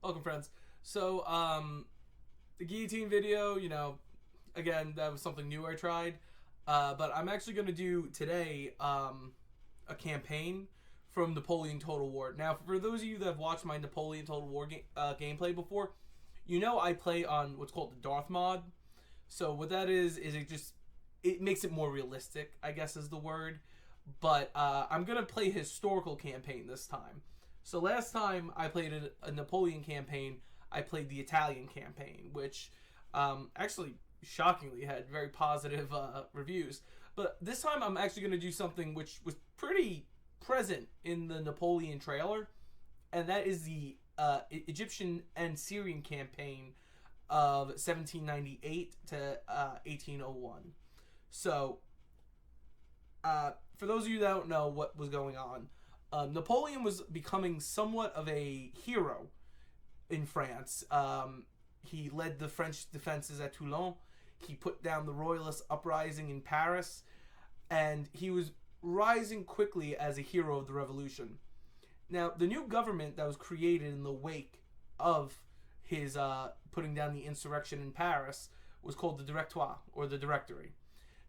Welcome, friends. So, the guillotine video, again, that was something new I tried. But I'm actually going to do today a campaign from Napoleon Total War. Now, for those of you that have watched my Napoleon Total War gameplay before, I play on what's called the Darth mod. So what that is it makes it more realistic, I guess is the word. But I'm going to play a historical campaign this time. So last time I played a Napoleon campaign, I played the Italian campaign, which actually shockingly had very positive reviews. But this time I'm actually going to do something which was pretty present in the Napoleon trailer, and that is the Egyptian and Syrian campaign of 1798 to 1801. So, for those of you that don't know what was going on, Napoleon was becoming somewhat of a hero in France. He led the French defenses at Toulon. He put down the royalist uprising in Paris, and he was rising quickly as a hero of the revolution. Now, the new government that was created in the wake of his putting down the insurrection in Paris was called the Directoire, or the Directory.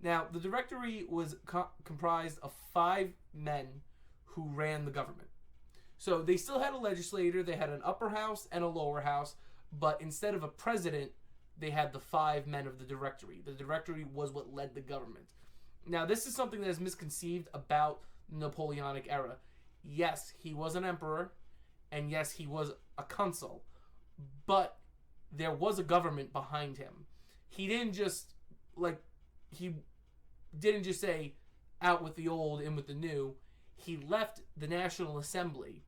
Now, the Directory was comprised of 5 men who ran the government. So they still had a legislator, they had an upper house and a lower house, but instead of a president, they had the 5 men of the Directory. The Directory was what led the government. Now, this is something that is misconceived about the Napoleonic era. Yes, he was an emperor, and yes, he was a consul, but there was a government behind him. He didn't just say, out with the old, in with the new. He left the National Assembly.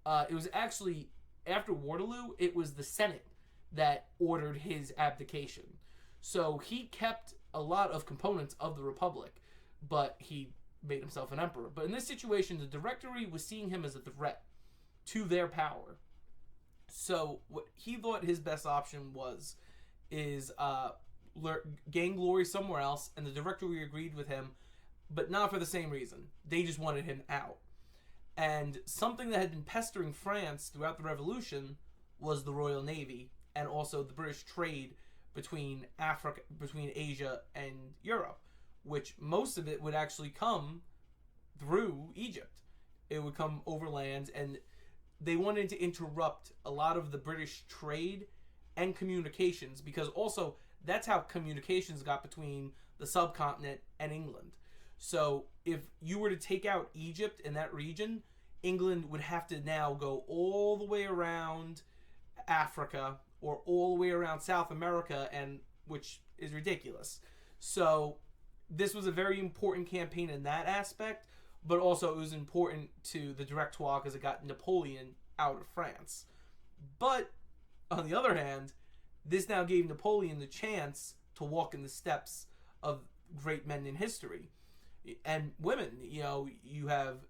It was actually, after Waterloo, it was the Senate that ordered his abdication. So he kept a lot of components of the Republic, but he made himself an emperor. But in this situation, the Directory was seeing him as a threat to their power. So what he thought his best option is gain glory somewhere else, and the Directory agreed with him, but not for the same reason. They just wanted him out. And something that had been pestering France throughout the Revolution was the Royal Navy, and also the British trade between Asia and Europe, which most of it would actually come through Egypt. It would come overland, and they wanted to interrupt a lot of the British trade and communications, because also that's how communications got between the subcontinent and England. So if you were to take out Egypt in that region, England would have to now go all the way around Africa or all the way around South America, and which is ridiculous. So this was a very important campaign in that aspect, but also it was important to the Directoire because it got Napoleon out of France. But on the other hand, this now gave Napoleon the chance to walk in the steps of great men in history. And women, you have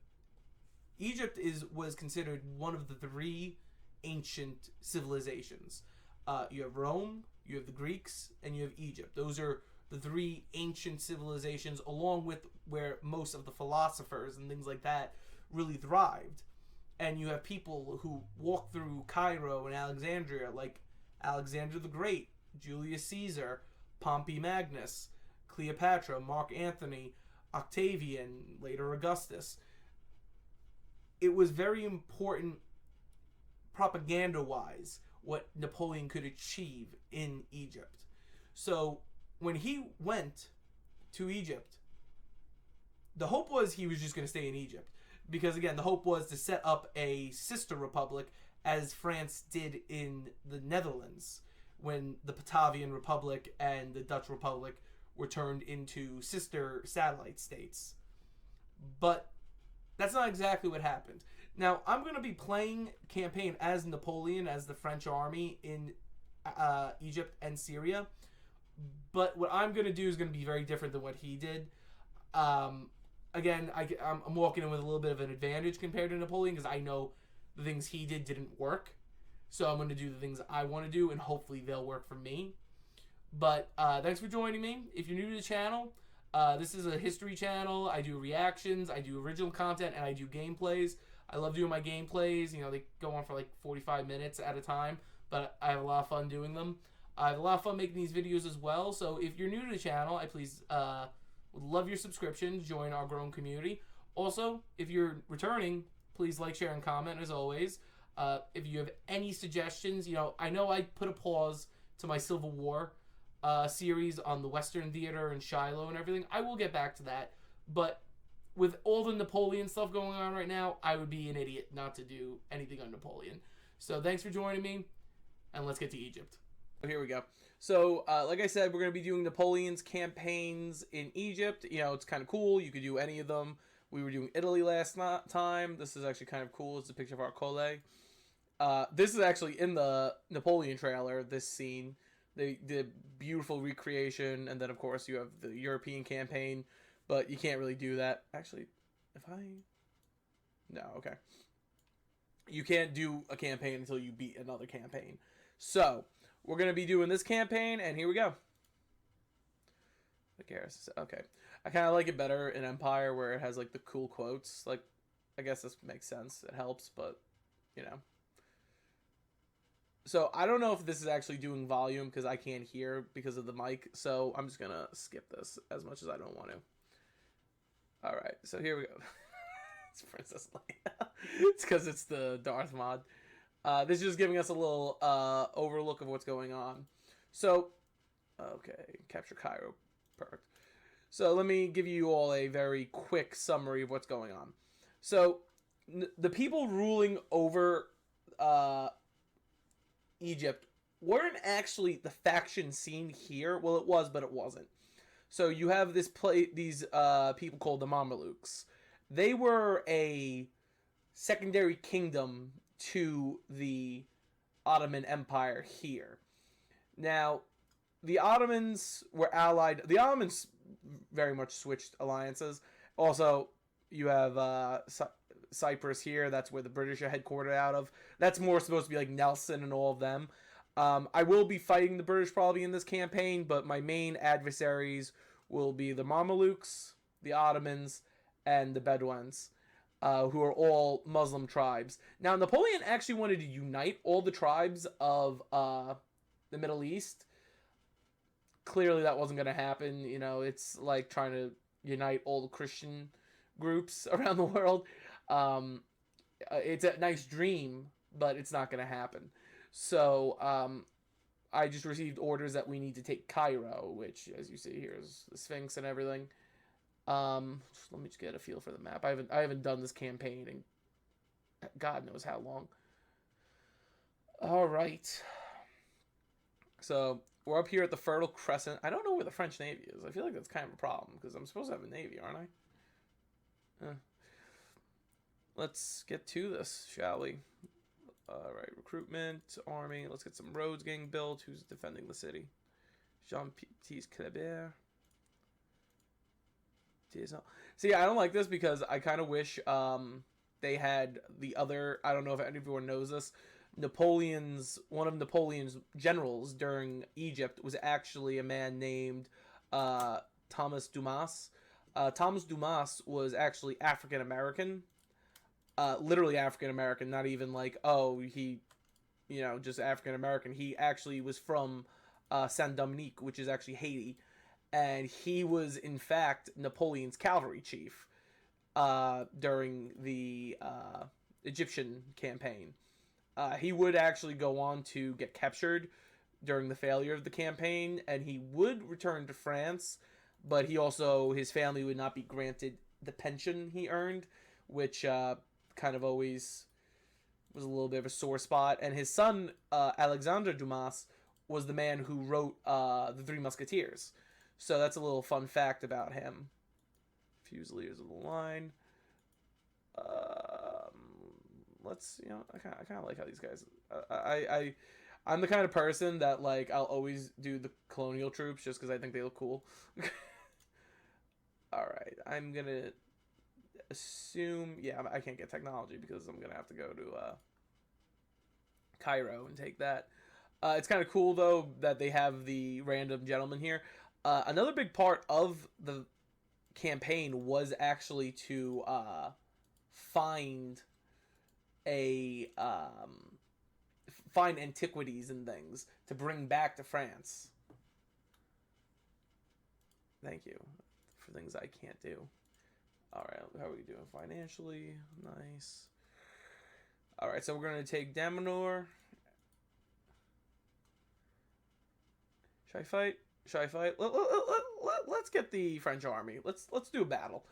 Egypt was considered one of the 3 ancient civilizations. You have Rome, you have the Greeks, and you have Egypt. Those are the 3 ancient civilizations, along with where most of the philosophers and things like that really thrived. And you have people who walk through Cairo and Alexandria, like Alexander the Great, Julius Caesar, Pompey Magnus, Cleopatra, Mark Antony, Octavian, later Augustus. It was very important propaganda-wise what Napoleon could achieve in Egypt. So when he went to Egypt, the hope was he was just going to stay in Egypt. Because again, the hope was to set up a sister republic as France did in the Netherlands when the Batavian Republic and the Dutch Republic were turned into sister satellite states. But that's not exactly what happened. Now, I'm going to be playing campaign as Napoleon, as the French army in Egypt and Syria. But what I'm going to do is going to be very different than what he did. Again, I'm walking in with a little bit of an advantage compared to Napoleon because I know the things he didn't work. So I'm going to do the things I want to do, and hopefully they'll work for me. But thanks for joining me. If you're new to the channel, this is a history channel. I do reactions, I do original content, and I do gameplays. I love doing my gameplays. You know, they go on for like 45 minutes at a time, but I have a lot of fun doing them. I have a lot of fun making these videos as well. So if you're new to the channel, I please would love your subscription. Join our growing community. Also, if you're returning, please like, share, and comment as always. If you have any suggestions, you know I put a pause to my Civil War series on the Western Theater and Shiloh and everything. I will get back to that, but with all the Napoleon stuff going on right now, I would be an idiot not to do anything on Napoleon. So thanks for joining me, and let's get to Egypt. Here we go. So, like I said, we're going to be doing Napoleon's campaigns in Egypt. You know, it's kind of cool. You could do any of them. We were doing Italy last time. This is actually kind of cool. It's a picture of Arcole. This is actually in the Napoleon trailer, this scene. They did beautiful recreation, and then, of course, you have the European campaign, but you can't really do that. Actually, No, okay. You can't do a campaign until you beat another campaign. So, we're going to be doing this campaign, and here we go. Okay. I kind of like it better in Empire, where it has, like, the cool quotes. Like, I guess this makes sense. It helps, but, you know. So, I don't know if this is actually doing volume, because I can't hear because of the mic. So, I'm just going to skip this as much as I don't want to. Alright, so here we go. It's Princess Leia. It's because it's the Darth mod. This is just giving us a little overlook of what's going on. So, okay, capture Cairo. Perfect. So let me give you all a very quick summary of what's going on. So, the people ruling over Egypt weren't actually the faction seen here. Well, it was, but it wasn't. So you have these people called the Mamelukes. They were a secondary kingdom to the Ottoman Empire here. Now, the Ottomans were allied. The Ottomans very much switched alliances. Also, you have Cyprus here. That's where the British are headquartered out of. That's more supposed to be like Nelson and all of them. I will be fighting the British probably in this campaign, but my main adversaries will be the Mamelukes, the Ottomans, and the Bedouins, who are all Muslim tribes. Now, Napoleon actually wanted to unite all the tribes of the Middle East. Clearly, that wasn't going to happen. You know, it's like trying to unite all the Christian groups around the world. It's a nice dream, but it's not going to happen. So, I just received orders that we need to take Cairo, which, as you see here, is the Sphinx and everything. Let me just get a feel for the map. I haven't done this campaign in God knows how long. All right. So, we're up here at the Fertile Crescent. I don't know where the French Navy is. I feel like that's kind of a problem, because I'm supposed to have a Navy, aren't I? Let's get to this, shall we? Alright, recruitment, army. Let's get some roads getting built. Who's defending the city? Jean-Baptiste Kleber. See, I don't like this because I kind of wish they had the other... I don't know if anyone knows this. One of Napoleon's generals during Egypt was actually a man named Thomas Dumas. Thomas Dumas was actually African American. Literally African American, not even like, oh, he, just African American. He actually was from Saint Dominique, which is actually Haiti, and he was in fact Napoleon's cavalry chief during the Egyptian campaign. He would actually go on to get captured during the failure of the campaign, and he would return to France, but his family would not be granted the pension he earned, which kind of always was a little bit of a sore spot. And his son, Alexandre Dumas, was the man who wrote The Three Musketeers. So that's a little fun fact about him. Fusiliers of the line. I kind of like how these guys... I'm the kind of person that, like, I'll always do the colonial troops just because I think they look cool. Alright, I'm going to assume... Yeah, I can't get technology because I'm going to have to go to Cairo and take that. It's kind of cool, though, that they have the random gentleman here. Another big part of the campaign was actually to find a find antiquities and things to bring back to France. Thank you for things I can't do. All right, how are we doing financially? Nice. All right, so we're gonna take Damanor. Should I fight? Should I fight? Let's get the French army. Let's do a battle.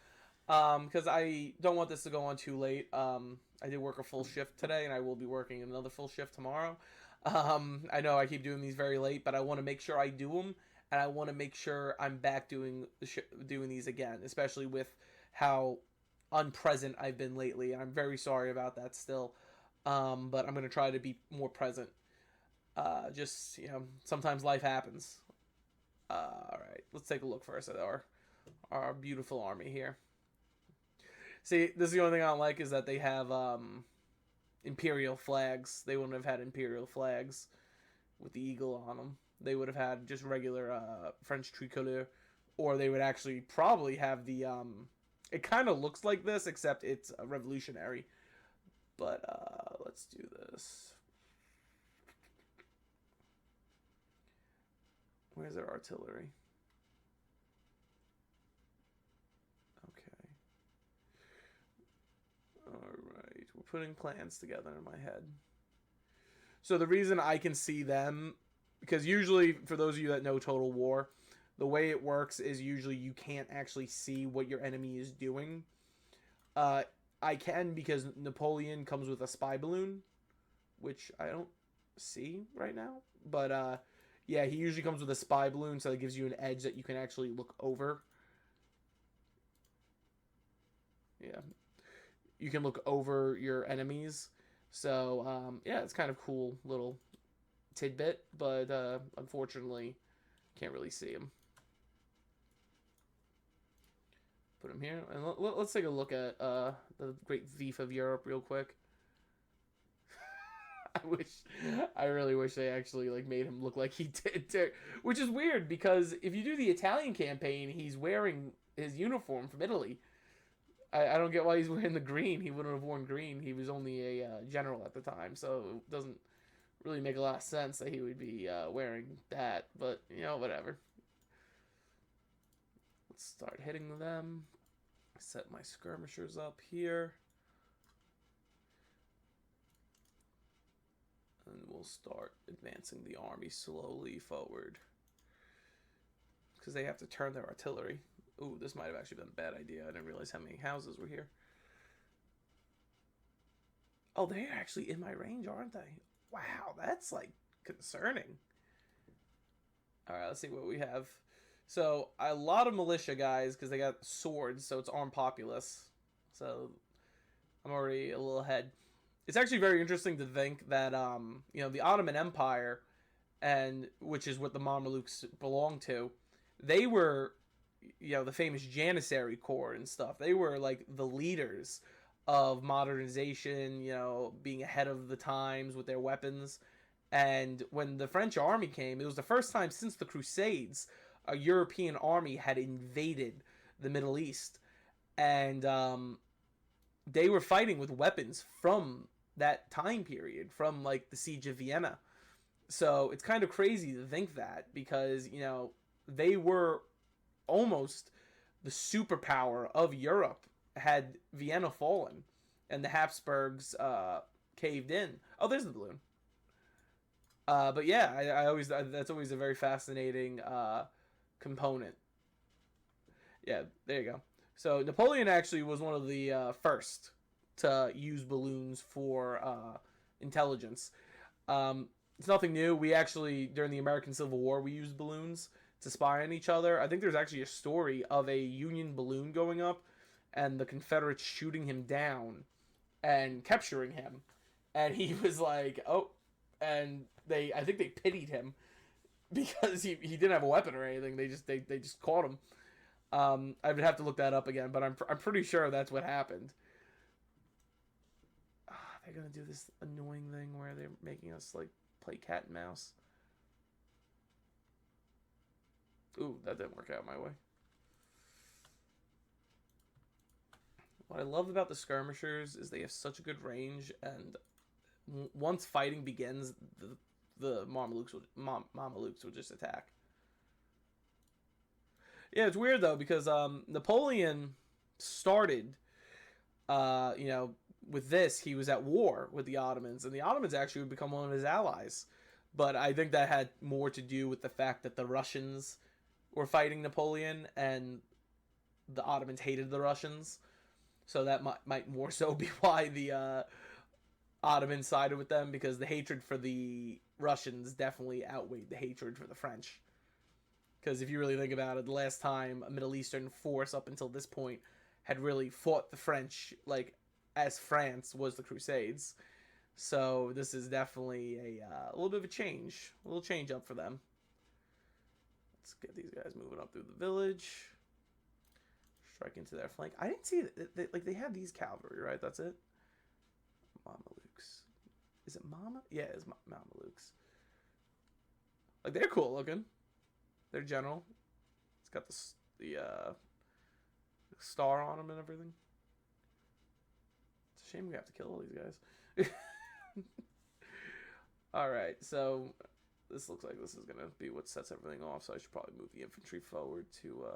Because I don't want this to go on too late. I did work a full shift today, and I will be working another full shift tomorrow. I know I keep doing these very late, but I want to make sure I do them, and I want to make sure I'm back doing these again, especially with how unpresent I've been lately. I'm very sorry about that still, but I'm gonna try to be more present. Just sometimes life happens. All right, let's take a look first at our beautiful army here. See, this is the only thing I don't like is that they have imperial flags. They wouldn't have had imperial flags with the eagle on them. They would have had just regular French tricolore, or they would actually probably have the it kind of looks like this, except it's revolutionary. But let's do this. Where's their artillery? Okay. Alright. We're putting plans together in my head. So the reason I can see them, because usually, for those of you that know Total War, the way it works is usually you can't actually see what your enemy is doing. I can, because Napoleon comes with a spy balloon, which I don't see right now. But yeah, he usually comes with a spy balloon, so it gives you an edge that you can actually look over. Yeah. You can look over your enemies. So, yeah, it's kind of cool little tidbit, but unfortunately, can't really see him. Put him here. And let's take a look at the great thief of Europe real quick. I really wish they actually made him look like he did, which is weird because if you do the Italian campaign, he's wearing his uniform from Italy. I don't get why he's wearing the green. He wouldn't have worn green. He was only a general at the time, so it doesn't really make a lot of sense that he would be wearing that. But whatever. Let's start hitting them. Set my skirmishers up here. And we'll start advancing the army slowly forward. Because they have to turn their artillery. Ooh, this might have actually been a bad idea. I didn't realize how many houses were here. Oh, they're actually in my range, aren't they? Wow, that's concerning. Alright, let's see what we have. So, a lot of militia guys, because they got swords, so it's armed populace. So, I'm already a little ahead. It's actually very interesting to think that, the Ottoman Empire, and which is what the Mamelukes belonged to, they were, the famous Janissary Corps and stuff. They were, the leaders of modernization, being ahead of the times with their weapons. And when the French army came, it was the first time since the Crusades a European army had invaded the Middle East. And they were fighting with weapons from that time period, from the Siege of Vienna. So it's kind of crazy to think that, because they were almost the superpower of Europe had Vienna fallen and the Habsburgs caved in. Oh, there's the balloon. But yeah, I always that's always a very fascinating component. Yeah, there you go. So Napoleon actually was one of the first to use balloons for intelligence. It's nothing new. We actually, during the American Civil War, we used balloons to spy on each other. I think there's actually a story of a Union balloon going up and the Confederates shooting him down and capturing him. And he was like, oh, and I think they pitied him because he didn't have a weapon or anything. They just caught him. I would have to look that up again, but I'm pretty sure that's what happened. They're gonna do this annoying thing where they're making us play cat and mouse. Ooh, that didn't work out my way. What I love about the skirmishers is they have such a good range, and once fighting begins, the Mamelukes will just attack. Yeah, it's weird though because Napoleon started, you know, with this he was at war with the Ottomans, and the Ottomans actually would become one of his allies. But I think that had more to do with the fact that the Russians were fighting Napoleon, and the Ottomans hated the Russians. So that might more so be why the Ottomans sided with them, because the hatred for the Russians definitely outweighed the hatred for the French. Because if you really think about it, the last time a Middle Eastern force up until this point had really fought the French, like, as France, was the Crusades. So this is definitely a little bit of a little change up for them. Let's get these guys moving up through the village. Strike into their flank. I didn't see that. Like, they have these cavalry, right? That's it. Mamelukes. Is it Mama? Yeah, it's Mamelukes. Like, they're cool looking. Their general. It's got the star on them and everything. It's a shame we have to kill all these guys. Alright, so this looks like this is going to be what sets everything off, so I should probably move the infantry forward to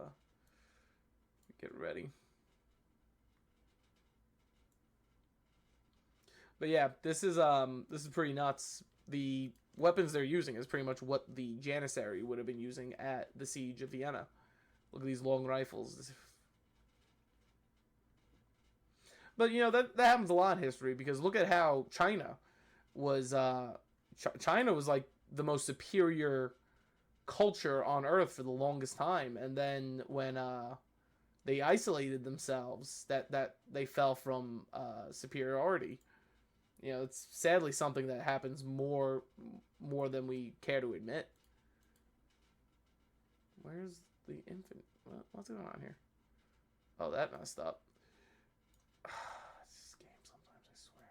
get ready. But yeah, this is pretty nuts. The weapons they're using is pretty much what the Janissary would have been using at the siege of Vienna. Look at these long rifles. But you know that happens a lot in history, because look at how China was China was like the most superior culture on earth for the longest time, and then when they isolated themselves, that they fell from superiority. You know, it's sadly something that happens more than we care to admit. Where's the infant? What's going on here? Oh, that messed up. This game sometimes, I swear.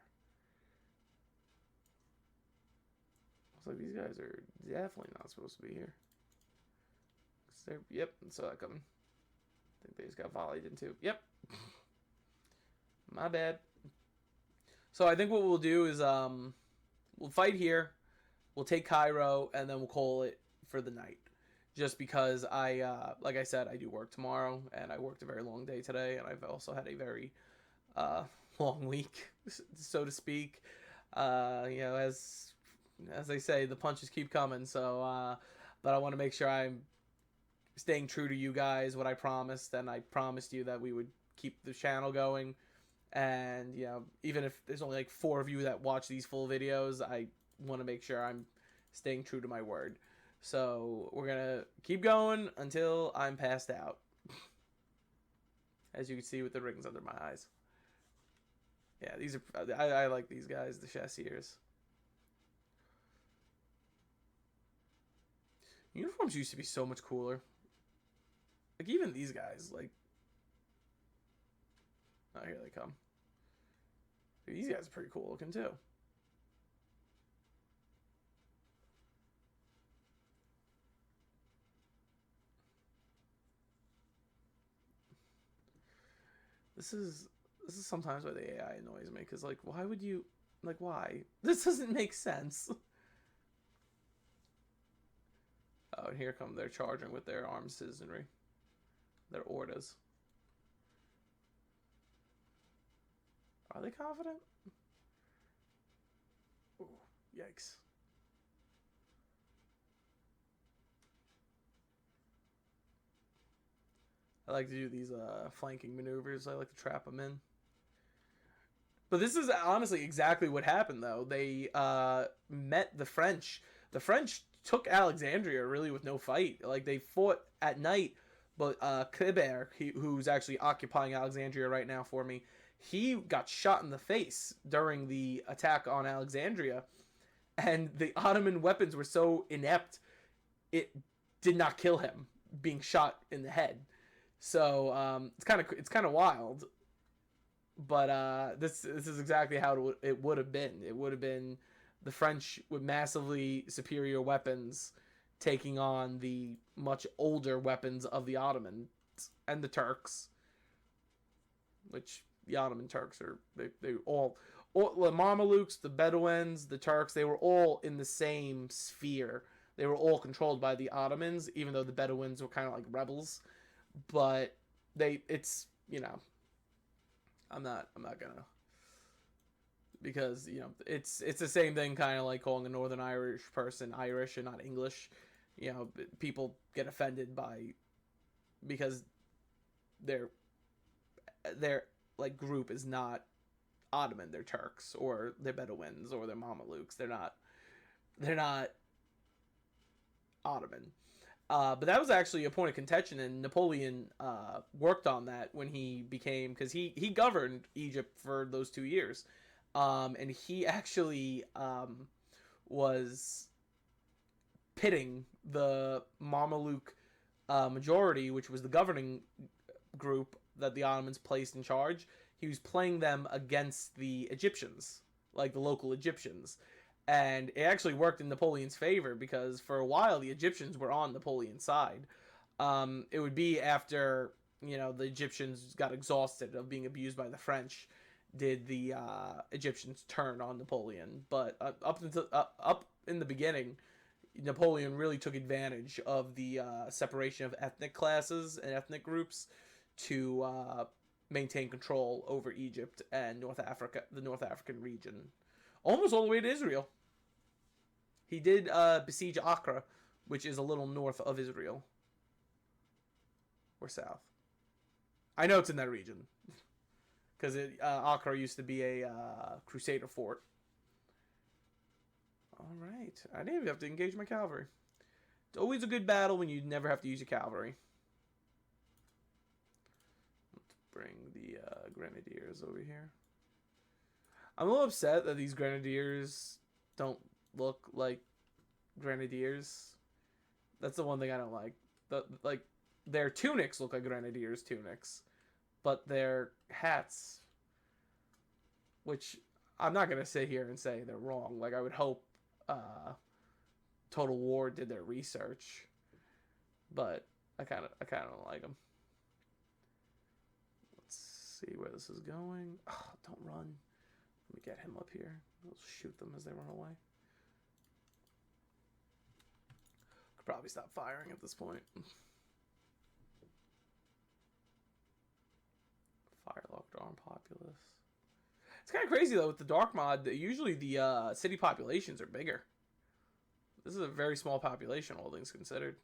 Looks like these guys are definitely not supposed to be here. Yep, I saw that coming. I think they just got volleyed into. Yep. My bad. So I think what we'll do is we'll fight here, we'll take Cairo, and then we'll call it for the night. Just because like I said, I do work tomorrow, and I worked a very long day today, and I've also had a very long week, so to speak. You know, as they say, the punches keep coming. So, but I want to make sure I'm staying true to you guys, what I promised, and I promised you that we would keep the channel going. And, you know, even if there's only like 4 of you that watch these full videos, I want to make sure I'm staying true to my word. So we're going to keep going until I'm passed out. As you can see with the rings under my eyes. Yeah, these are, I like these guys, the chasseurs. Uniforms used to be so much cooler. Like, even these guys, like... Oh, here they come. These guys are pretty cool looking, too. This is sometimes why the AI annoys me, because, like, why would you... Like, why? This doesn't make sense. Oh, and here come they're charging with their armed citizenry. Their orders. Are they confident? Ooh, yikes. I like to do these flanking maneuvers. I like to trap them in. But this is honestly exactly what happened, though. They met the French. The French took Alexandria really with no fight. Like, they fought at night, but Kleber, who's actually occupying Alexandria right now for me, he got shot in the face during the attack on Alexandria, and the Ottoman weapons were so inept, it did not kill him, being shot in the head. So it's kind of wild, but this is exactly how it would have been. It would have been the French with massively superior weapons taking on the much older weapons of the Ottomans and the Turks, which the Ottoman Turks are they all the Mamelukes, the Bedouins, the Turks. They were all in the same sphere. They were all controlled by the Ottomans, even though the Bedouins were kind of like rebels. But it's I'm not gonna, because it's the same thing, kind of like calling a Northern Irish person Irish and not English. People get offended because their their like group is not Ottoman. They're Turks or they're Bedouins or they're Mamelukes. They're not Ottoman. But that was actually a point of contention, and Napoleon worked on that when he became, because he governed Egypt for those 2 years, and he actually was pitting the Mameluke majority, which was the governing group that the Ottomans placed in charge. He was playing them against the Egyptians, like the local Egyptians. And it actually worked in Napoleon's favor, because for a while the Egyptians were on Napoleon's side. It would be after the Egyptians got exhausted of being abused by the French, did the Egyptians turn on Napoleon. But up in the beginning, Napoleon really took advantage of the separation of ethnic classes and ethnic groups to maintain control over Egypt and North Africa, the North African region, almost all the way to Israel. He did besiege Accra, which is a little north of Israel, or south. I know it's in that region because Accra used to be a Crusader fort. All right, I didn't even have to engage my cavalry. It's always a good battle when you never have to use your cavalry. Let's bring the grenadiers over here. I'm a little upset that these grenadiers don't look like grenadiers. That's the one thing I don't like. Their tunics look like grenadiers' tunics, but their hats, which I'm not gonna sit here and say they're wrong. Like, I would hope Total War did their research, but I kind of don't like them. Let's see where this is going. Oh, don't run. Let me get him up here. I'll shoot them as they run away. Could probably stop firing at this point. Firelocked armed populace. It's kind of crazy though with the dark mod. Usually the city populations are bigger. This is a very small population, all things considered.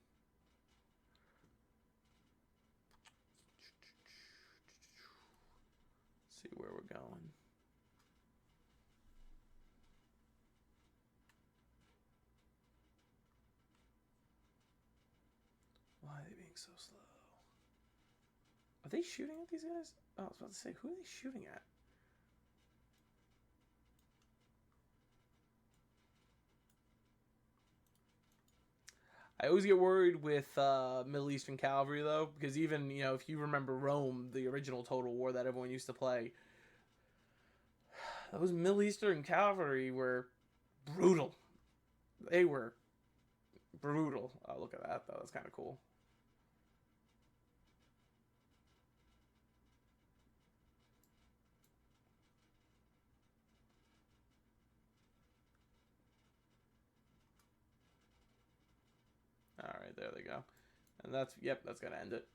Let's see where we're going. Why are they being so slow? Are they shooting at these guys? Oh, I was about to say, who are they shooting at? I always get worried with Middle Eastern cavalry, though, because even, if you remember Rome, the original Total War that everyone used to play, those Middle Eastern cavalry were brutal. They were brutal. Oh, look at that, though. That's kind of cool. Alright, there they go. And that's going to end it.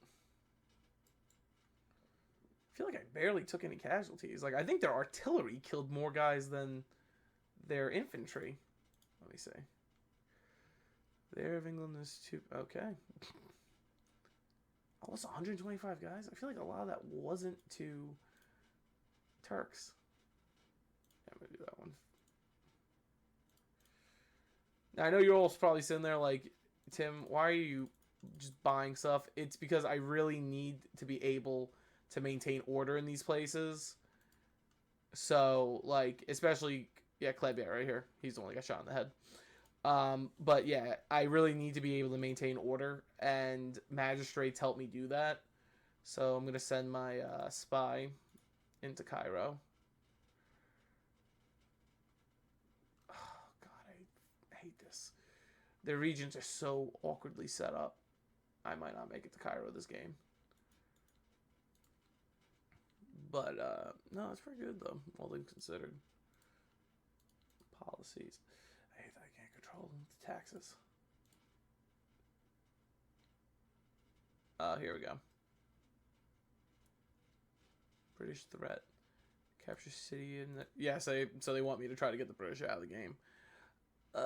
I feel like I barely took any casualties. Like, I think their artillery killed more guys than their infantry. Let me see. The Air of England is too... Okay. Almost 125 guys? I feel like a lot of that wasn't to Turks. Yeah, I'm going to do that one. Now, I know you're all probably sitting there like, Tim, why are you just buying stuff? It's because I really need to be able to maintain order in these places. So, like, especially, Kleber right here. He's the one that got shot in the head. But yeah, I really need to be able to maintain order, and magistrates help me do that. So I'm going to send my spy into Cairo. Oh, God, I hate this. Their regions are so awkwardly set up. I might not make it to Cairo this game. But no, it's pretty good though, all things considered. Policies. I hate that I can't control the taxes. Here we go. British threat. Capture city in the... Yeah, so they want me to try to get the British out of the game. I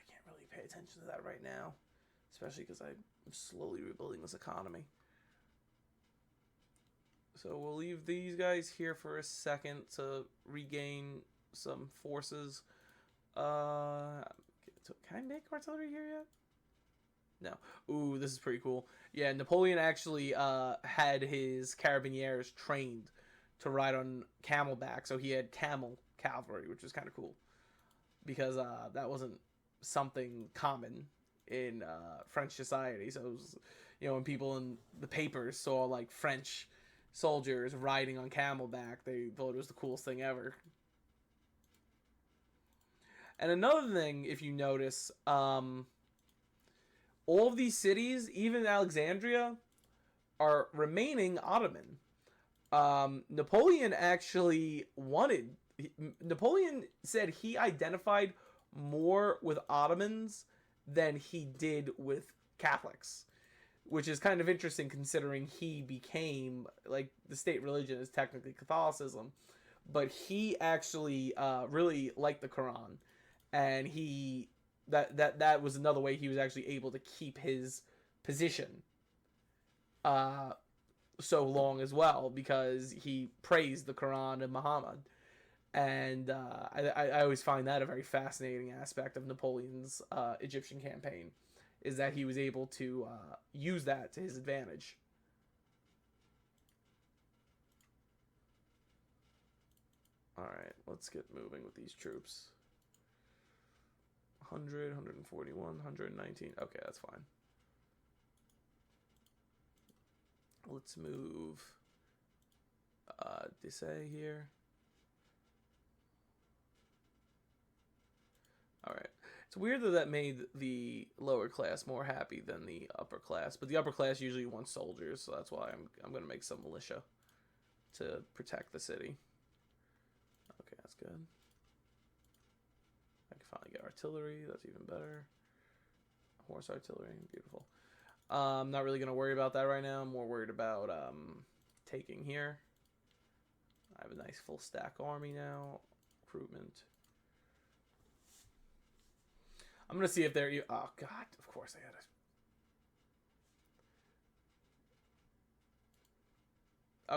can't really pay attention to that right now. Especially because I'm slowly rebuilding this economy. So we'll leave these guys here for a second to regain some forces. Can I make artillery here yet? No. Ooh, this is pretty cool. Yeah, Napoleon actually had his carabiniers trained to ride on camelback, so he had camel cavalry, which was kind of cool because that wasn't something common in French society. So it was, when people in the papers saw like French soldiers riding on camelback, they thought it was the coolest thing ever. And another thing, if you notice, all of these cities, even Alexandria, are remaining Ottoman. Napoleon actually Napoleon said he identified more with Ottomans than he did with Catholics, which is kind of interesting considering he became, like, the state religion is technically Catholicism, but he actually really liked the Quran, and that was another way he was actually able to keep his position so long as well, because he praised the Quran and Muhammad. And I always find that a very fascinating aspect of Napoleon's Egyptian campaign, is that he was able to use that to his advantage. Alright, let's get moving with these troops. 100, 141, 119. Okay, that's fine. Let's move Dissay here. Alright. It's weird that made the lower class more happy than the upper class, but the upper class usually wants soldiers, so that's why I'm going to make some militia to protect the city. Okay, that's good. I can finally get artillery, that's even better. Horse artillery, beautiful. I'm not really going to worry about that right now. I'm more worried about taking here. I have a nice full stack army now. Recruitment. I'm going to see if they're... Oh, God. Of course I had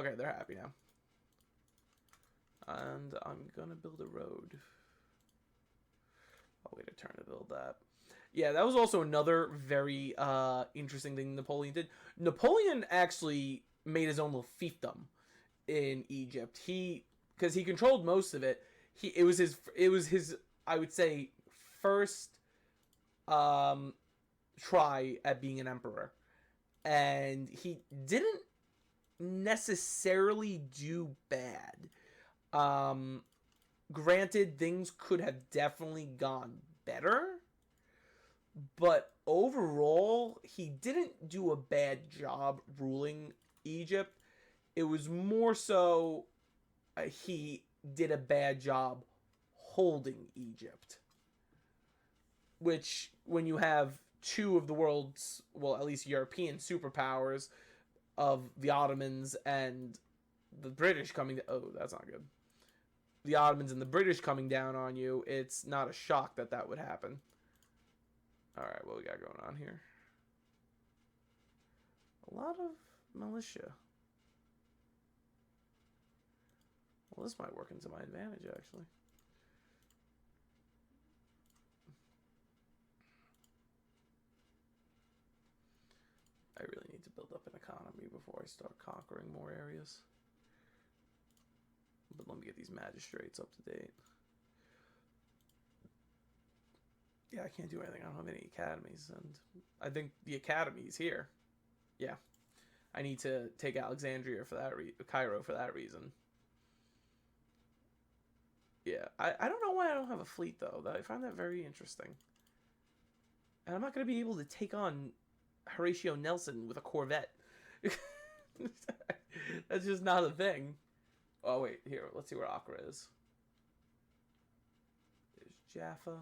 it. Okay, they're happy now. And I'm going to build a road. I'll wait a turn to build that. Yeah, that was also another very interesting thing Napoleon did. Napoleon actually made his own little fiefdom in Egypt. Because he controlled most of it. It was his I would say first try at being an emperor, and he didn't necessarily do bad. Granted, things could have definitely gone better, but overall, he didn't do a bad job ruling Egypt. It was more so he did a bad job holding Egypt. Which, when you have two of the world's, well, at least European superpowers of the Ottomans and the British coming... Oh, that's not good. The Ottomans and the British coming down on you, it's not a shock that would happen. Alright, what we got going on here? A lot of militia. Well, this might work into my advantage, actually. I really need to build up an economy before I start conquering more areas. But let me get these magistrates up to date. Yeah, I can't do anything. I don't have any academies. And I think the academy is here. Yeah. I need to take Alexandria for that Cairo for that reason. Yeah. I don't know why I don't have a fleet, though. I find that very interesting. And I'm not going to be able to take on Horatio Nelson with a Corvette. That's just not a thing. Oh wait, here, let's see where Accra is. There's Jaffa.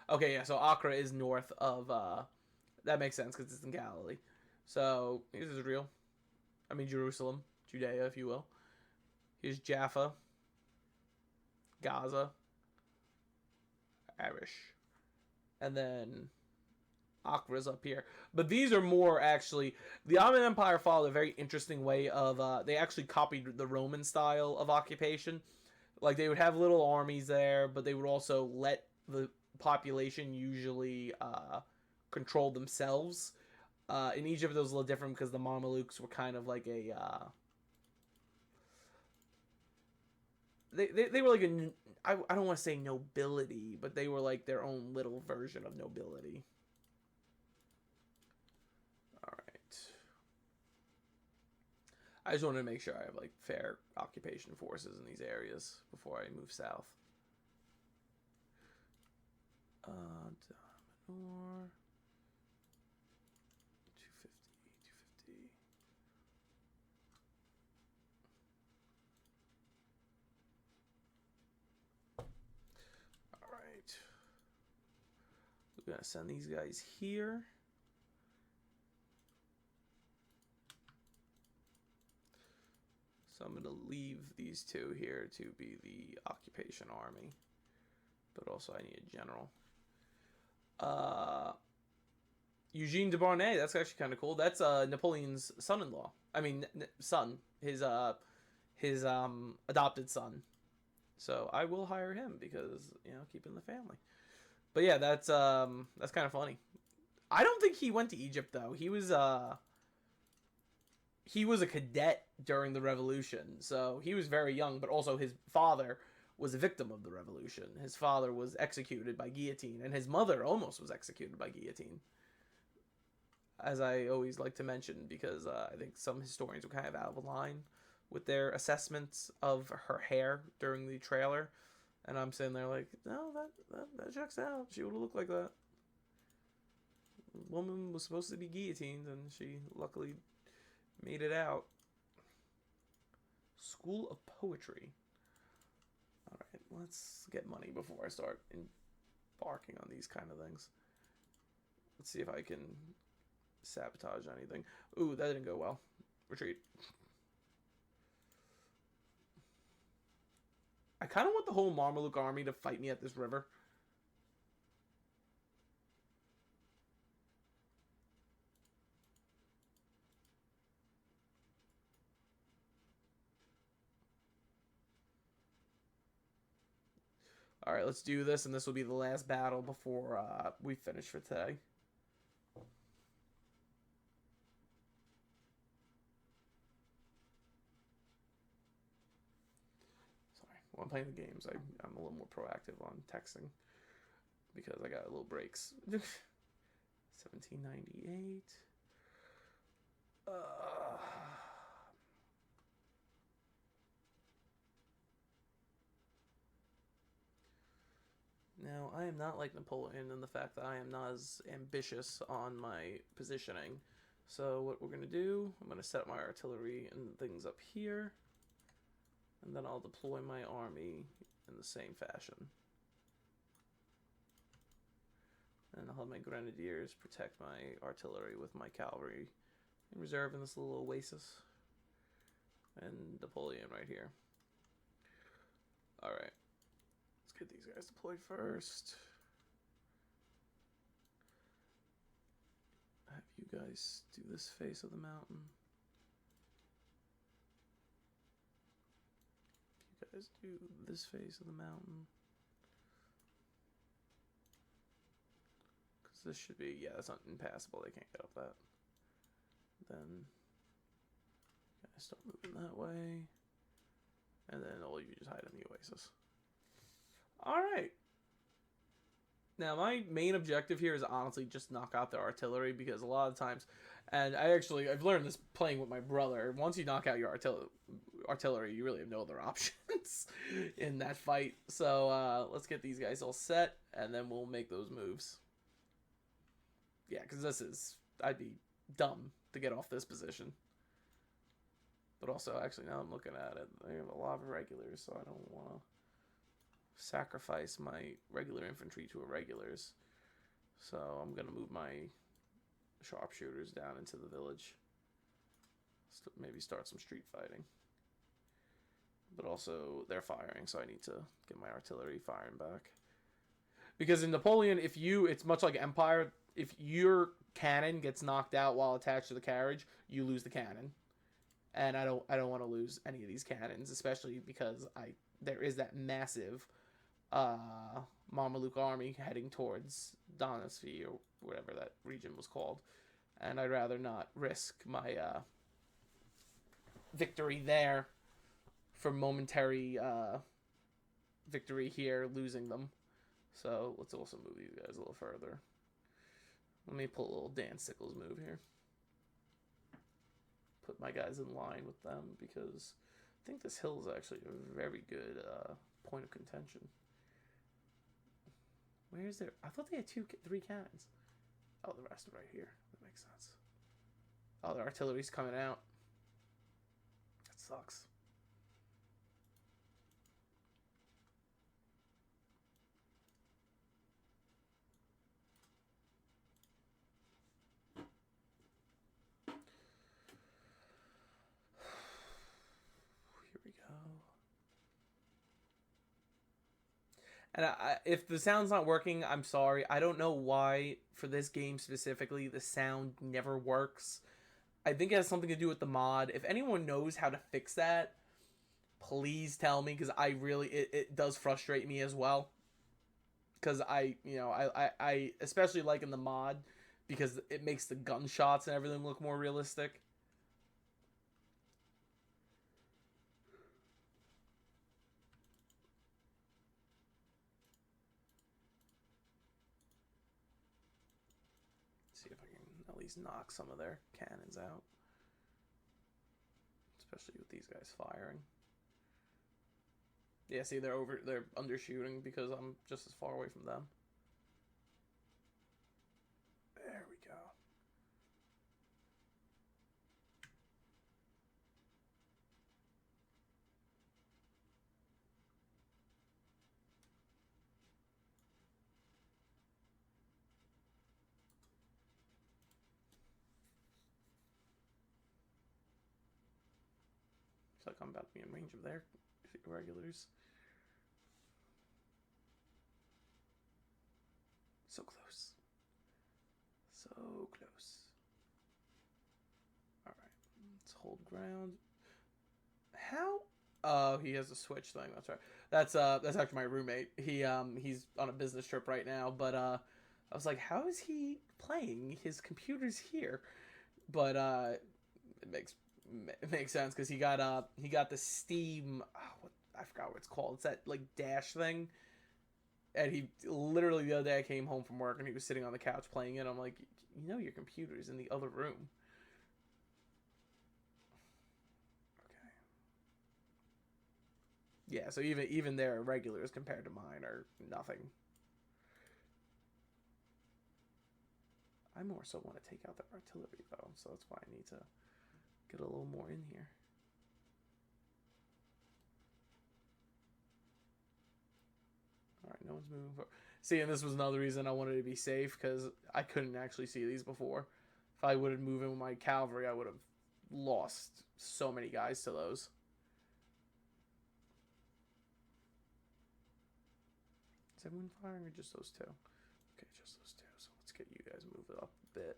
Okay, yeah, so Accra is north of that makes sense because it's in Galilee. So here's Israel. I mean Jerusalem, Judea, if you will. Here's Jaffa, Gaza, Arish, and then Akra's up here. But these are more actually, the Ottoman Empire followed a very interesting way of they actually copied the Roman style of occupation. Like they would have little armies there, but they would also let the population usually control themselves. In Egypt, it was a little different because the Mamelukes were kind of like a they were like a I don't want to say nobility, but they were like their own little version of nobility. All right. I just wanted to make sure I have like fair occupation forces in these areas before I move south. Dominor. 250. All right. We're going to send these guys here. So I'm going to leave these two here to be the occupation army. But also I need a general. Eugene de Beauharnais, that's actually kind of cool. That's Napoleon's son-in-law. I mean, son. His adopted son. So I will hire him because, you know, keeping the family. But yeah, that's kind of funny. I don't think he went to Egypt though. He was a cadet during the revolution. So he was very young, but also his father was a victim of the revolution. His father was executed by guillotine, and his mother almost was executed by guillotine. As I always like to mention, because I think some historians were kind of out of line with their assessments of her hair during the trailer. And I'm sitting there like, no, that checks out. She would have looked like that. The woman was supposed to be guillotined, and she luckily made it out. School of Poetry. Alright, let's get money before I start embarking on these kind of things. Let's see if I can sabotage anything. Ooh, that didn't go well. Retreat. I kind of want the whole Mameluke army to fight me at this river. Alright, let's do this, and this will be the last battle before we finish for today. Sorry, when I'm playing the games, I'm a little more proactive on texting because I got little breaks. 1798. Now, I am not like Napoleon in the fact that I am not as ambitious on my positioning. So what we're going to do, I'm going to set up my artillery and things up here. And then I'll deploy my army in the same fashion. And I'll have my grenadiers protect my artillery with my cavalry in reserve in this little oasis. And Napoleon right here. Alright. Let's get these guys deployed first. Have you guys do this face of the mountain. You guys do this face of the mountain. Because this should be, yeah, that's not impassable. They can't get up that. Then you guys start moving that way. And then all you just hide in the oasis. Alright. Now, my main objective here is honestly just knock out the artillery, because a lot of times, and I've learned this playing with my brother, once you knock out your artillery, you really have no other options in that fight. So, let's get these guys all set, and then we'll make those moves. Yeah, because I'd be dumb to get off this position. But also, actually, now I'm looking at it, they have a lot of regulars, so I don't want to sacrifice my regular infantry to irregulars. So I'm going to move my sharpshooters down into the village. Maybe start some street fighting. But also, they're firing, so I need to get my artillery firing back. Because in Napoleon, it's much like Empire, if your cannon gets knocked out while attached to the carriage, you lose the cannon. And I don't want to lose any of these cannons, especially because there is that massive Mameluke army heading towards Donasvi or whatever that region was called, and I'd rather not risk my victory there for momentary victory here, losing them. So let's also move these guys a little further. Let me pull a little Dan Sickles move here. Put my guys in line with them because I think this hill is actually a very good point of contention. Where is there? I thought they had 3 cannons. Oh, the rest are right here. That makes sense. Oh, the artillery's coming out. That sucks. Here we go. And if the sound's not working, I'm sorry. I don't know why, for this game specifically, the sound never works. I think it has something to do with the mod. If anyone knows how to fix that, please tell me, because it does frustrate me as well. Because I especially like in the mod, because it makes the gunshots and everything look more realistic. See if I can at least knock some of their cannons out. Especially with these guys firing. Yeah, see, they're undershooting because I'm just as far away from them. There we go. It's like I'm about to be in range of their regulars. So close. So close. Alright. Let's hold ground. How? Oh, he has a switch thing. That's right. That's actually my roommate. He's on a business trip right now, but I was like, how is he playing? His computer's here. But it makes sense because he got the Steam, I forgot what it's called. It's that like dash thing. And he literally, the other day I came home from work and he was sitting on the couch playing it. I'm like, you know your computer's in the other room. Okay. Yeah, so even their regulars compared to mine are nothing. I more so want to take out their artillery though, so that's why I need to get a little more in here. Alright, no one's moving forward. See, and this was another reason I wanted to be safe, because I couldn't actually see these before. If I would have moved in with my cavalry, I would have lost so many guys to those. Is everyone firing or just those two? Okay, just those two. So let's get you guys moved up a bit.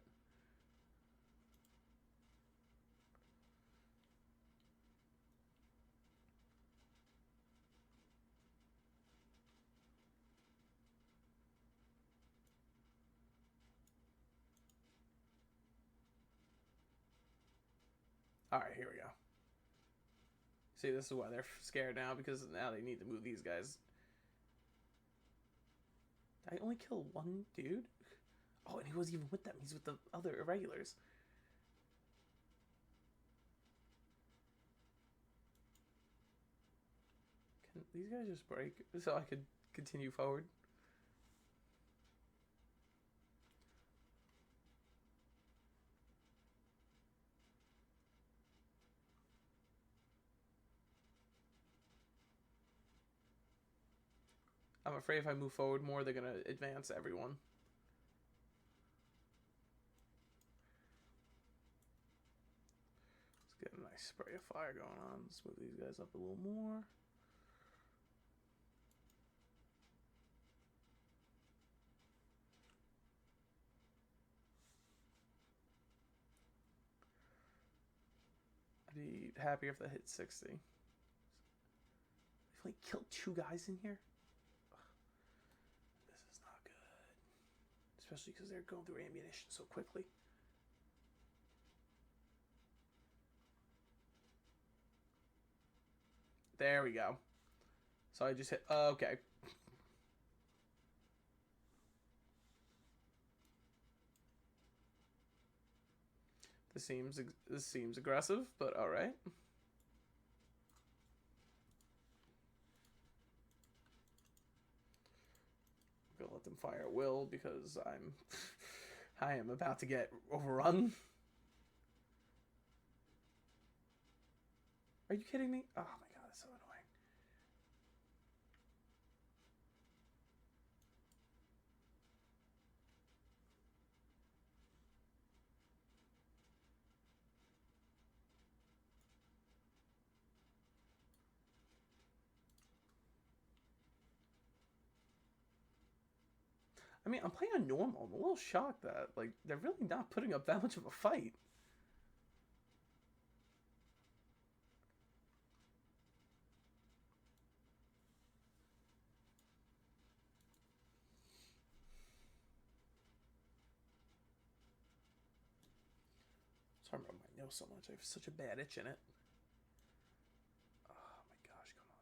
Alright, here we go. See, this is why they're scared now, because now they need to move these guys. Did I only kill one dude? Oh, and he wasn't even with them. He's with the other irregulars. Can these guys just break so I could continue forward? I'm afraid if I move forward more, they're gonna advance everyone. Let's get a nice spray of fire going on. Let's move these guys up a little more. I'd be happier if that hit 60. I've only killed 2 guys in here. This is not good. Especially because they're going through ammunition so quickly. There we go. So I just hit... okay. This seems aggressive, but all right. I'm gonna let them fire at will because I am about to get overrun. Are you kidding me? Oh my god, that's so annoying. I mean, I'm playing on normal. I'm a little shocked that, like, they're really not putting up that much of a fight. Sorry about my nose so much. I have such a bad itch in it. Oh my gosh, come on.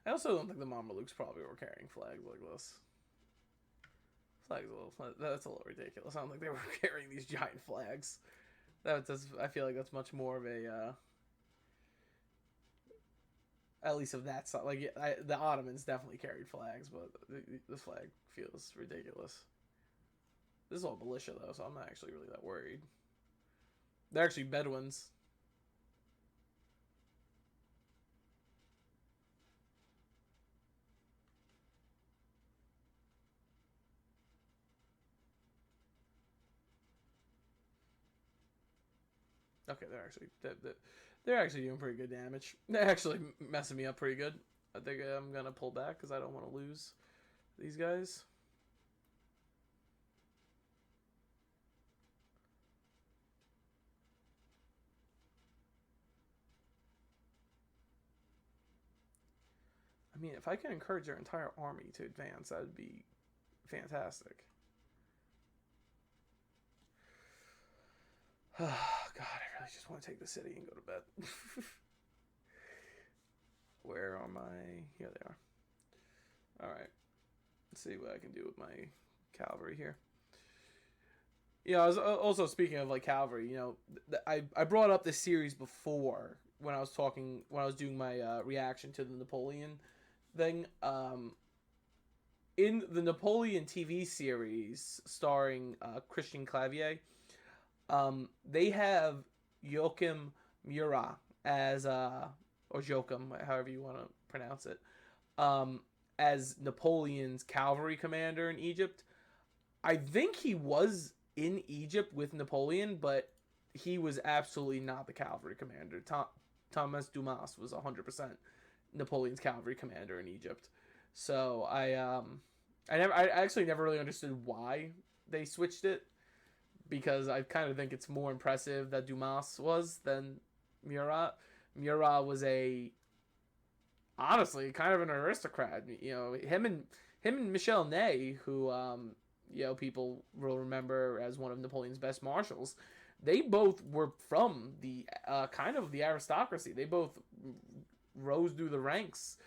I also don't think the Mamelukes probably were carrying flags like this. Flags that's a little ridiculous. I don't think they were carrying these giant flags. I feel like that's much more of a at least of that side. Like the Ottomans definitely carried flags, but the flag feels ridiculous. This is all militia though, so I'm not actually really that worried. They're actually Bedouins. Okay, they're actually doing pretty good damage. They're actually messing me up pretty good. I think I'm gonna pull back because I don't want to lose these guys. I mean, if I can encourage their entire army to advance, that would be fantastic. Oh, God, I really just want to take the city and go to bed. Where are my... Here they are. Alright. Let's see what I can do with my cavalry here. Yeah, I was also speaking of like cavalry, you know, I brought up this series before when I was doing my reaction to the Napoleon thing. In the Napoleon TV series starring Christian Clavier, they have Joachim Murat as or Joachim, however you want to pronounce it, as Napoleon's cavalry commander in Egypt. I think he was in Egypt with Napoleon, but he was absolutely not the cavalry commander. Thomas Dumas was 100% Napoleon's cavalry commander in Egypt. So I actually never really understood why they switched it, because I kind of think it's more impressive that Dumas was than Murat. Murat was honestly kind of an aristocrat. You know, him and Michel Ney, who you know, people will remember as one of Napoleon's best marshals. They both were from the kind of the aristocracy. They both rose through the ranks.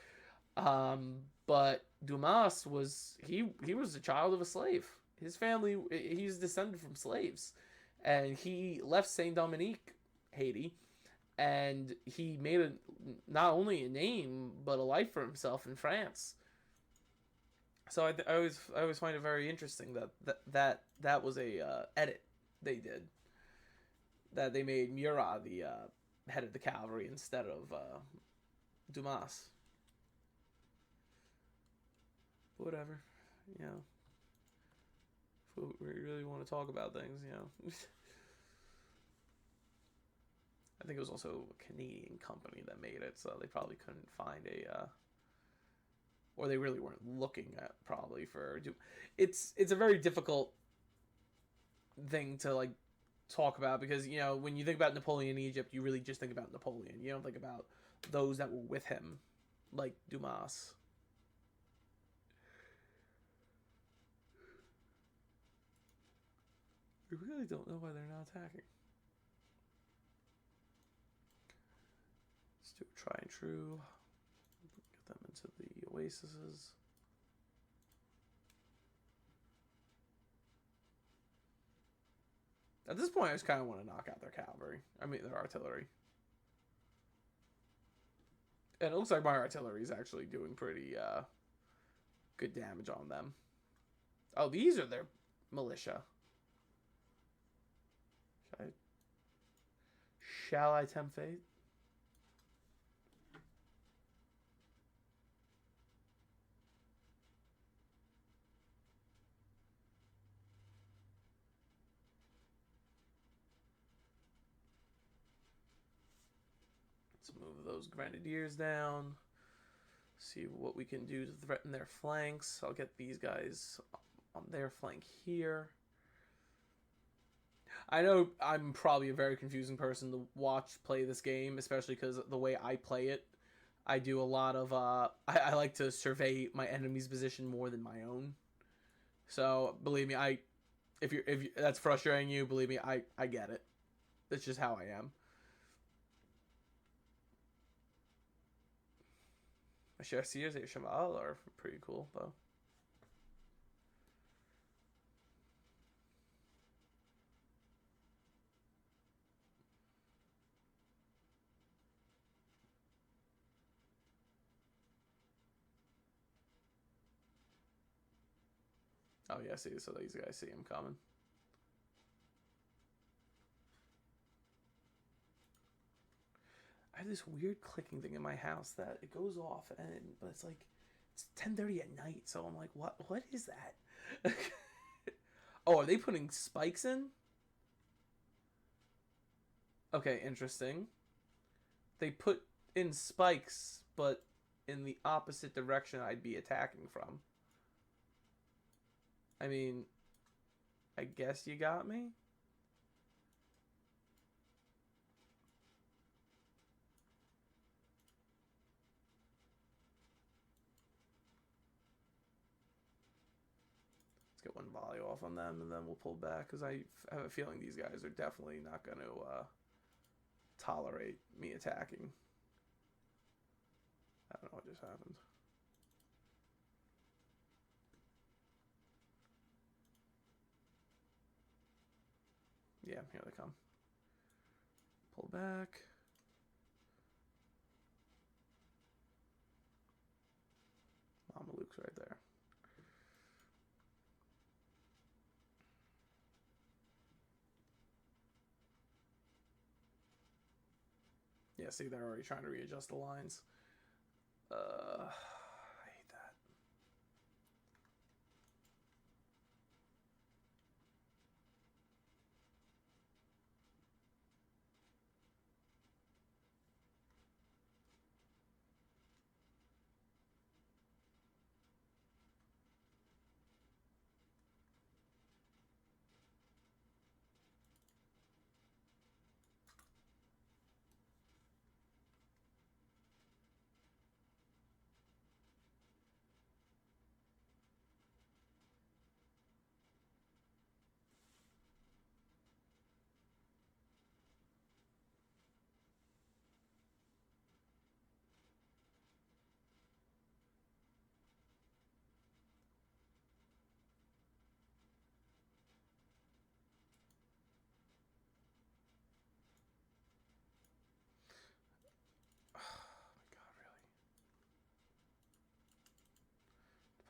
But Dumas was a child of a slave. His family, he's descended from slaves, and he left Saint Dominique, Haiti, and he made not only a name but a life for himself in France. So I always find it very interesting that was a edit they did, that they made Murat headed the cavalry instead of Dumas. But whatever, you know. If we really want to talk about things, you know. I think it was also a Canadian company that made it, so they probably couldn't find a, or they really weren't looking at probably for. It's a very difficult thing to like talk about because you know when you think about Napoleon in Egypt, you really just think about Napoleon. You don't think about those that were with him, like Dumas. We really don't know why they're not attacking. Let's do a try and true. Get them into the oases. At this point, I just kind of want to knock out their cavalry. I mean, their artillery. And it looks like my artillery is actually doing pretty good damage on them. Oh, these are their militia. Shall I tempt fate? Let's move those grenadiers down. See what we can do to threaten their flanks. I'll get these guys on their flank here. I know I'm probably a very confusing person to watch play this game, especially because the way I play it, I do a lot of I like to survey my enemy's position more than my own. So believe me, if that's frustrating you, believe me, I get it. That's just how I am. My Chasseurs et Cheval are pretty cool though. Oh yeah, see, so these guys see him coming. I have this weird clicking thing in my house that it goes off, but it's like it's 10:30 at night, so I'm like, what is that? Oh, are they putting spikes in? Okay, interesting. They put in spikes, but in the opposite direction I'd be attacking from. I mean, I guess you got me. Let's get one volley off on them, and then we'll pull back, because I have a feeling these guys are definitely not going to tolerate me attacking. I don't know what just happened. Yeah, here they come. Pull back. Mama Luke's right there. Yeah, see, they're already trying to readjust the lines. I hate that.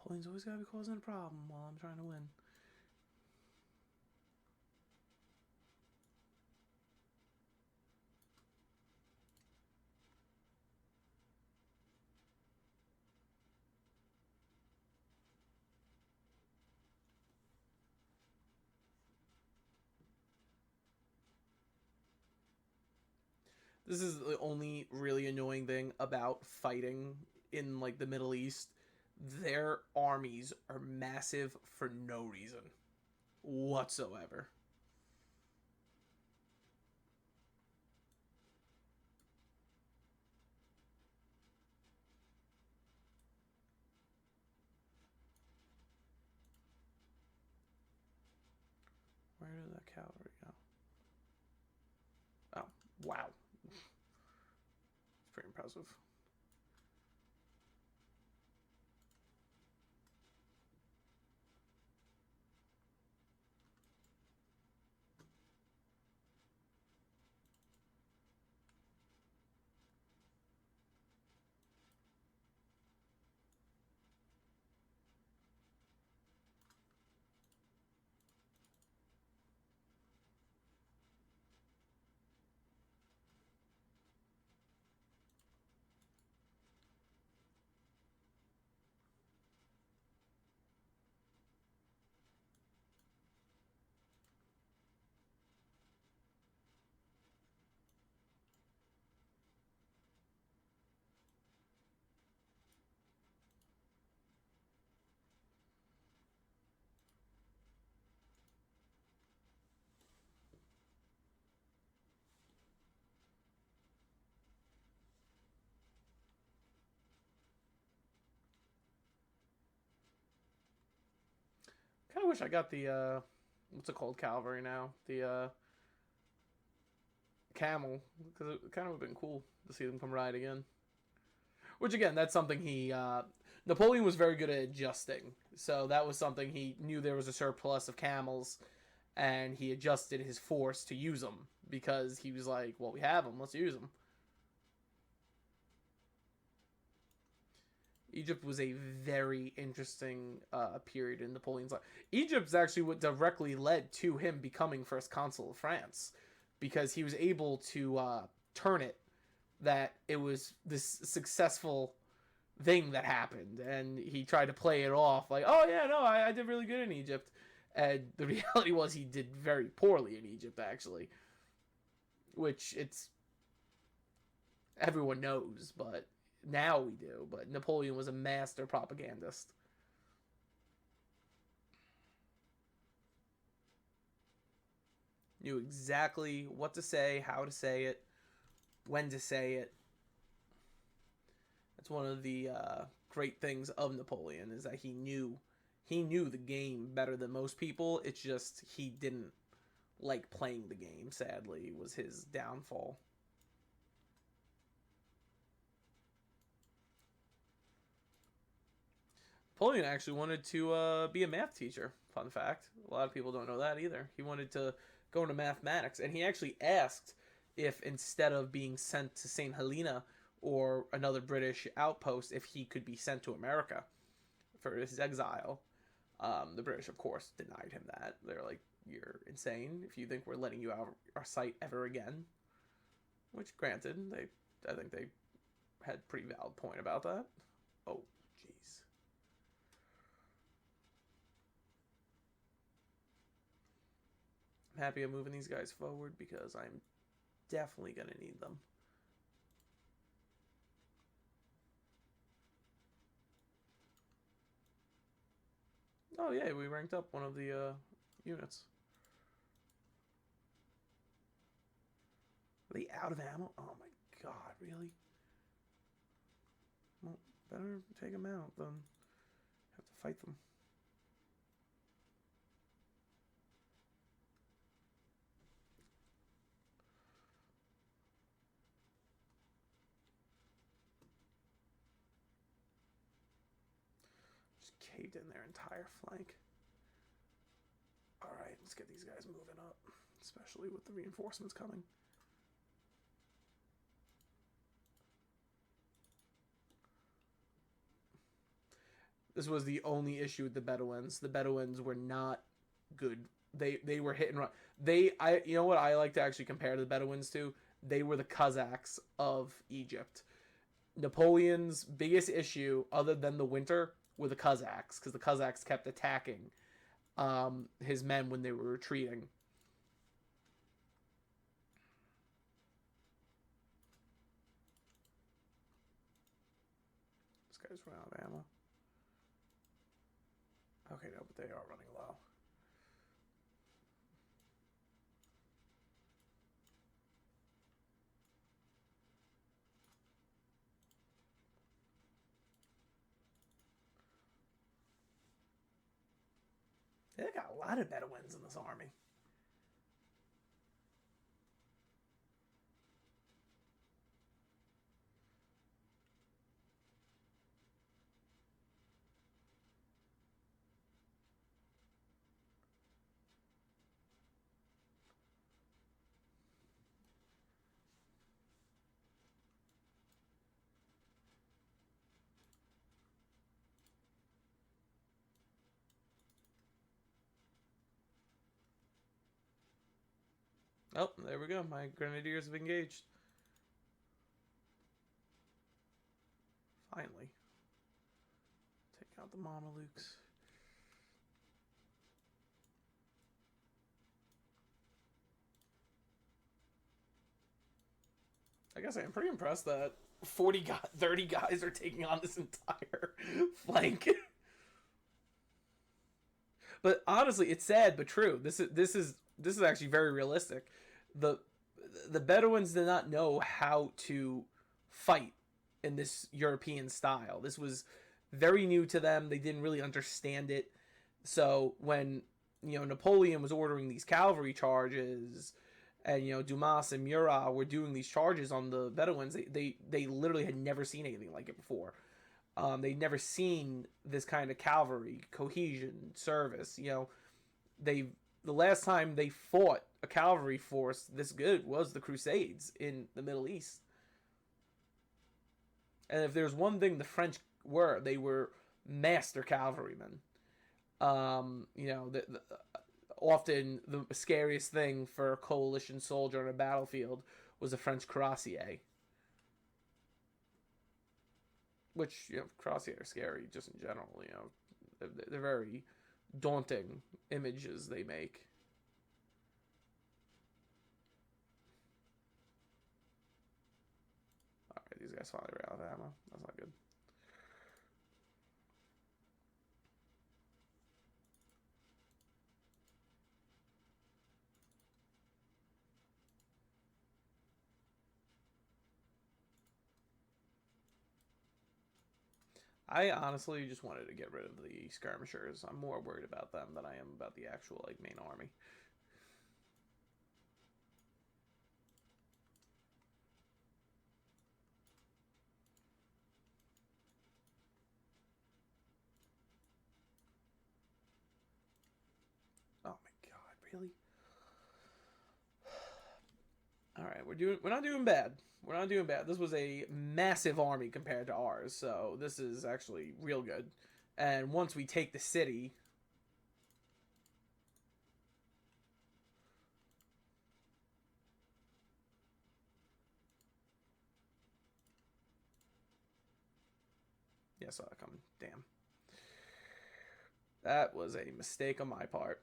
Napoleon's always got to be causing a problem while I'm trying to win. This is the only really annoying thing about fighting in like the Middle East. Their armies are massive for no reason whatsoever. Where did that cavalry go? Oh, wow. It's pretty impressive. Kind of wish I got the what's it called, cavalry now? The camel, because it kind of would have been cool to see them come ride again. Which again, that's something he Napoleon was very good at adjusting. So that was something he knew there was a surplus of camels, and he adjusted his force to use them because he was like, "Well, we have them, let's use them." Egypt was a very interesting period in Napoleon's life. Egypt's actually what directly led to him becoming first consul of France, because he was able to turn it that it was this successful thing that happened, and he tried to play it off like, "Oh yeah, no, I did really good in Egypt," and the reality was he did very poorly in Egypt actually, which it's everyone knows, but now we do. But Napoleon was a master propagandist. Knew exactly what to say, how to say it, when to say it. That's one of the great things of Napoleon, is that he knew the game better than most people. It's just he didn't like playing the game. Sadly, was his downfall. Napoleon actually wanted to be a math teacher. Fun fact. A lot of people don't know that either. He wanted to go into mathematics, and he actually asked if instead of being sent to St. Helena or another British outpost, if he could be sent to America for his exile. The British, of course, denied him that. They're like, "You're insane if you think we're letting you out our sight ever again." Which, granted, I think they had a pretty valid point about that. Oh, jeez. I'm happy I'm moving these guys forward because I'm definitely going to need them. Oh, yeah, we ranked up one of the units. Are they out of ammo? Oh my god, really? Well, better take them out than have to fight them. Just caved in their entire flank. Alright, let's get these guys moving up, especially with the reinforcements coming. This was the only issue with the Bedouins. The Bedouins were not good. They were hit and run. You know what I like to actually compare the Bedouins to? They were the Cossacks of Egypt. Napoleon's biggest issue, other than the winter, were the Cossacks, because the Cossacks kept attacking his men when they were retreating. guy's running out of ammo. Okay, no, but they are running low. They got a lot of Bedouins in this army. Oh, there we go. My grenadiers have engaged. Finally. Take out the Mamelukes. I guess I'm pretty impressed that 30 guys are taking on this entire flank. But honestly, it's sad but true. This is actually very realistic. The the Bedouins did not know how to fight in this European style. This was very new to them. They didn't really understand it. So when Napoleon was ordering these cavalry charges, and Dumas and Murat were doing these charges on the Bedouins, they literally had never seen anything like it before. They'd never seen this kind of cavalry cohesion service. They the last time they fought a cavalry force this good was the Crusades in the Middle East. And if there's one thing the French were, they were master cavalrymen. Often the scariest thing for a coalition soldier on a battlefield was a French cuirassier. Which, cuirassiers are scary just in general, They're very daunting images they make. Alright, these guys finally ran out of ammo. That's not good. I honestly just wanted to get rid of the skirmishers. I'm more worried about them than I am about the actual main army. Oh my god, really? All right, we're not doing bad. We're not doing bad. This was a massive army compared to ours, so this is actually real good. And once we take the city, yeah, saw that coming. Damn, that was a mistake on my part.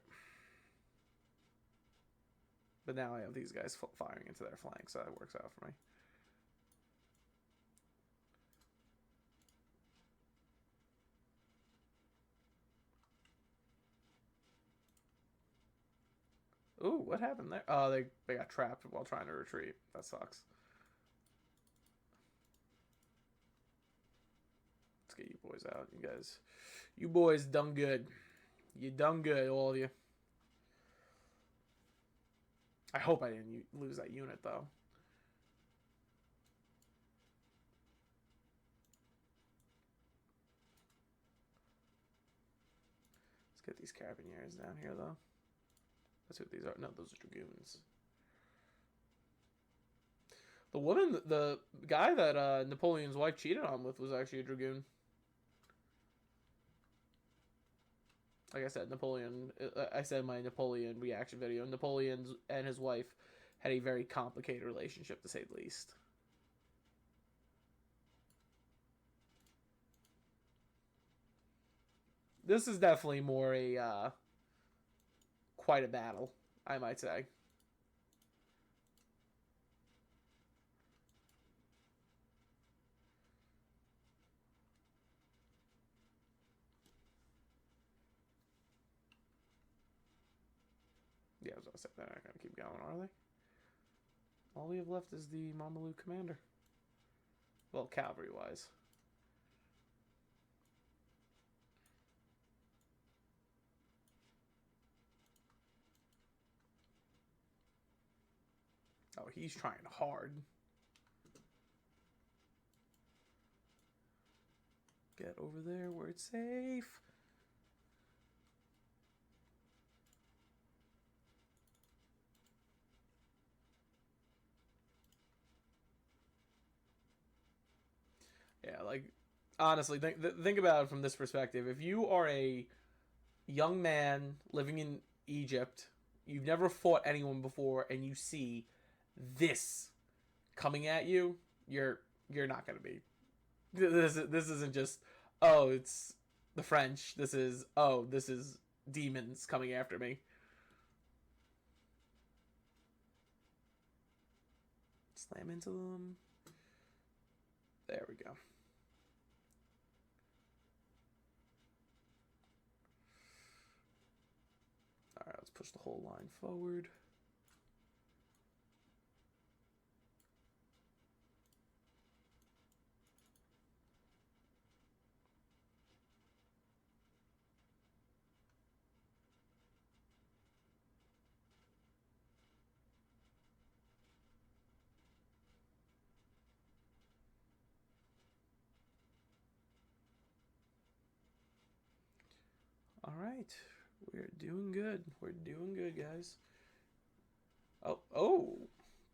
But now I have these guys firing into their flanks, so that works out for me. Ooh, what happened there? Oh, they got trapped while trying to retreat. That sucks. Let's get you boys out. You boys done good. You done good, all of you. I hope I didn't lose that unit, though. Let's get these carabiniers down here, though. Let's see what these are. No, those are dragoons. The guy that Napoleon's wife cheated on with was actually a dragoon. Like I said, I said in my Napoleon reaction video, Napoleon and his wife had a very complicated relationship, to say the least. This is definitely more quite a battle, I might say. Yeah, I was gonna say they're not gonna keep going, are they? All we have left is the Mameluke commander. Well, cavalry-wise. Oh, he's trying hard. Get over there where it's safe. Yeah, like, honestly, think about it from this perspective. If you are a young man living in Egypt, you've never fought anyone before, and you see this coming at you, you're not gonna be. This isn't just, oh, it's the French. This is, oh, this is demons coming after me. Slam into them. There we go. Alright, let's push the whole line forward. Alright. We're doing good. We're doing good, guys. Oh,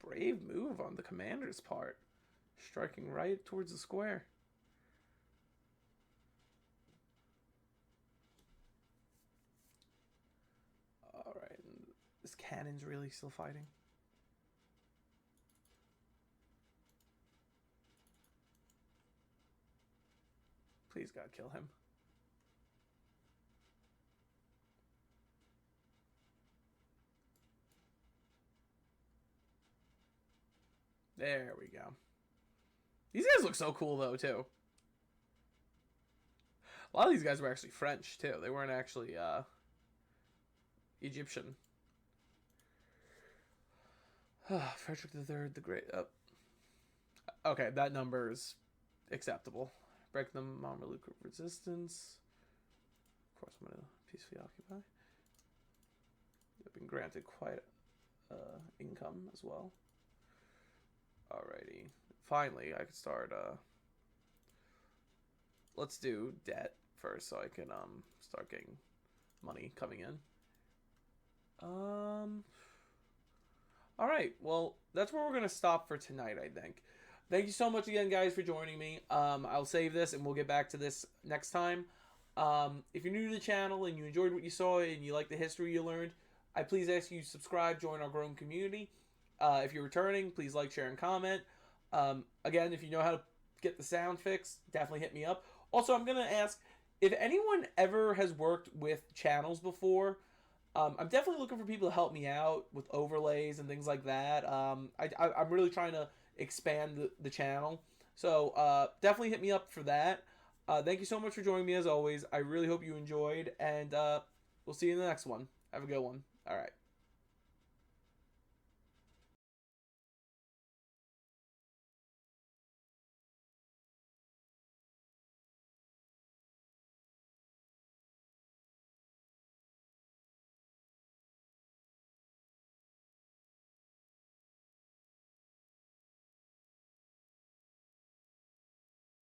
brave move on the commander's part. Striking right towards the square. Alright, this cannon's really still fighting. Please, God, kill him. There we go. These guys look so cool, though, too. A lot of these guys were actually French, too. They weren't actually, Egyptian. Frederick III the Great. Oh. Okay, that number is acceptable. Break the Mameluke resistance. Of course, I'm going to peacefully occupy. I've been granted quite income as well. Alrighty. Finally, I can start, let's do debt first so I can, start getting money coming in. Alright, well, that's where we're going to stop for tonight, I think. Thank you so much again, guys, for joining me. I'll save this, and we'll get back to this next time. If you're new to the channel and you enjoyed what you saw and you like the history you learned, I please ask you to subscribe, join our growing community. If you're returning, please like, share, and comment. Again, if you know how to get the sound fixed, definitely hit me up. Also, I'm going to ask, if anyone ever has worked with channels before, I'm definitely looking for people to help me out with overlays and things like that. I'm really trying to expand the channel. So definitely hit me up for that. Thank you so much for joining me as always. I really hope you enjoyed, and we'll see you in the next one. Have a good one. All right.